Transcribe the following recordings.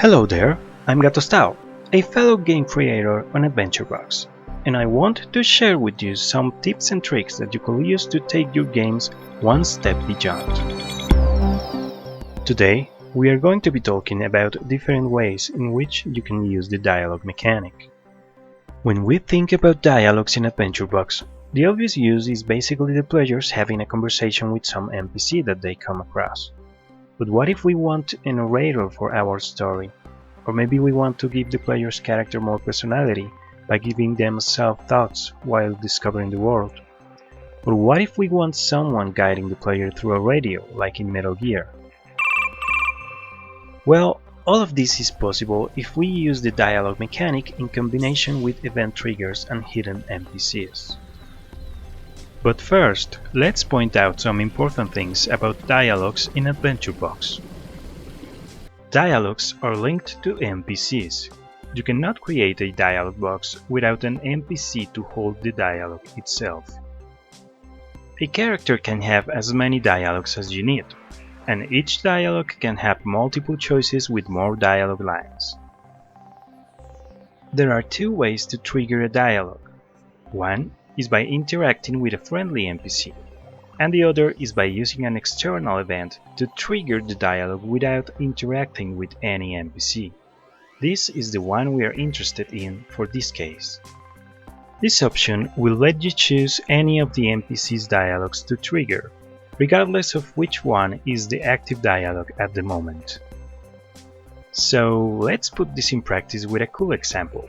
Hello there, I'm Gatostao, a fellow game creator on AdventureBox, and I want to share with you some tips and tricks that you can use to take your games one step beyond. Today, we are going to be talking about different ways in which you can use the dialogue mechanic. When we think about dialogues in AdventureBox, the obvious use is basically the players having a conversation with some NPC that they come across. But what if we want a narrator for our story? Or maybe we want to give the player's character more personality by giving them self-thoughts while discovering the world? Or what if we want someone guiding the player through a radio, like in Metal Gear? Well, all of this is possible if we use the dialogue mechanic in combination with event triggers and hidden NPCs. But first, let's point out some important things about dialogues in AdventureBox. Dialogues are linked to NPCs. You cannot create a dialogue box without an NPC to hold the dialogue itself. A character can have as many dialogues as you need, and each dialogue can have multiple choices with more dialogue lines. There are two ways to trigger a dialogue. One is by interacting with a friendly NPC, and the other is by using an external event to trigger the dialogue without interacting with any NPC. This is the one we are interested in for this case. This option will let you choose any of the NPC's dialogues to trigger, regardless of which one is the active dialogue at the moment. So let's put this in practice with a cool example.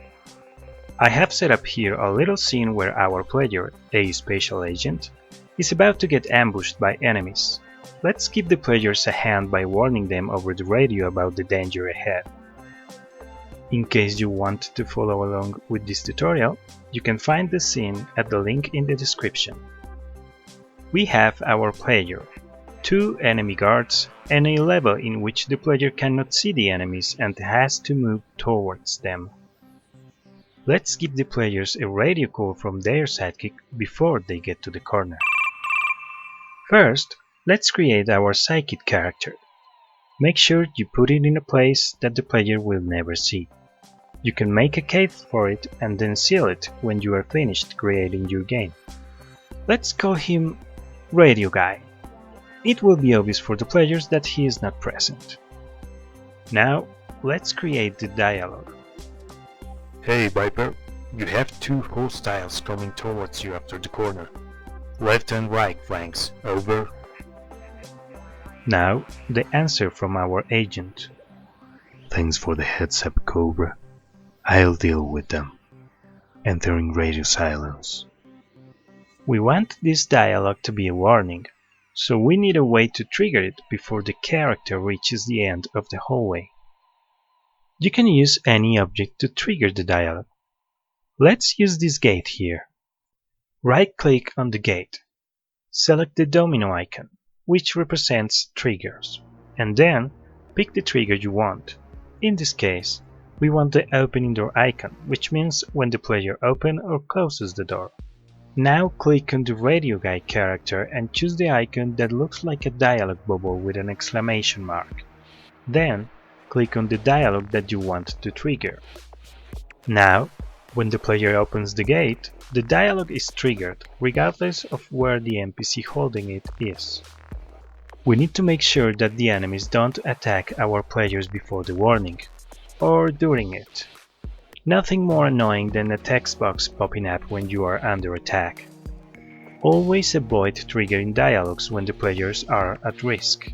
I have set up here a little scene where our player, a special agent, is about to get ambushed by enemies. Let's give the players a hand by warning them over the radio about the danger ahead. In case you want to follow along with this tutorial, you can find the scene at the link in the description. We have our player, 2 enemy guards, and a level in which the player cannot see the enemies and has to move towards them. Let's give the players a radio call from their sidekick before they get to the corner. First, let's create our sidekick character. Make sure you put it in a place that the player will never see. You can make a cave for it and then seal it when you are finished creating your game. Let's call him Radio Guy. It will be obvious for the players that he is not present. Now, let's create the dialogue. Hey Viper, you have 2 hostiles coming towards you after the corner. Left and right flanks, over. Now, the answer from our agent. Thanks for the heads up, Cobra. I'll deal with them. Entering radio silence. We want this dialogue to be a warning, so we need a way to trigger it before the character reaches the end of the hallway. You can use any object to trigger the dialogue. Let's use this gate here. Right-click on the gate. Select the domino icon, which represents triggers, and then pick the trigger you want. In this case, we want the opening door icon, which means when the player opens or closes the door. Now click on the Radio Guy character and choose the icon that looks like a dialogue bubble with an exclamation mark. Then, click on the dialogue that you want to trigger. Now, when the player opens the gate, the dialogue is triggered regardless of where the NPC holding it is. We need to make sure that the enemies don't attack our players before the warning, or during it. Nothing more annoying than a text box popping up when you are under attack. Always avoid triggering dialogues when the players are at risk.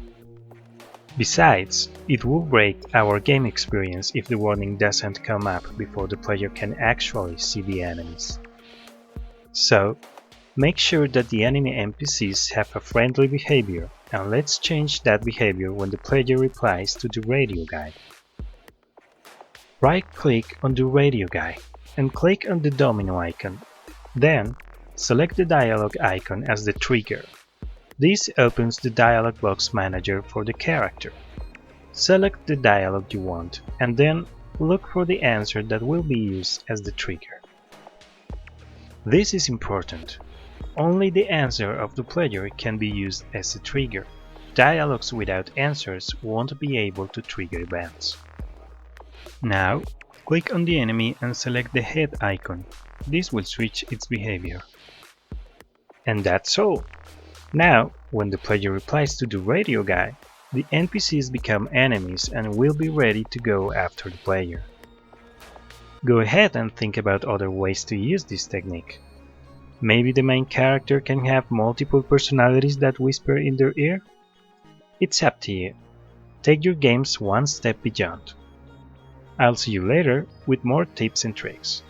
Besides, it will break our game experience if the warning doesn't come up before the player can actually see the enemies. So, make sure that the enemy NPCs have a friendly behavior, and let's change that behavior when the player replies to the radio guy. Right-click on the radio guy and click on the domino icon. Then, select the dialogue icon as the trigger. This opens the dialog box manager for the character. Select the dialogue you want and then look for the answer that will be used as the trigger. This is important. Only the answer of the player can be used as a trigger. Dialogues without answers won't be able to trigger events. Now, click on the enemy and select the head icon. This will switch its behavior. And that's all! Now, when the player replies to the radio guy, the NPCs become enemies and will be ready to go after the player. Go ahead and think about other ways to use this technique. Maybe the main character can have multiple personalities that whisper in their ear? It's up to you. Take your games one step beyond. I'll see you later with more tips and tricks.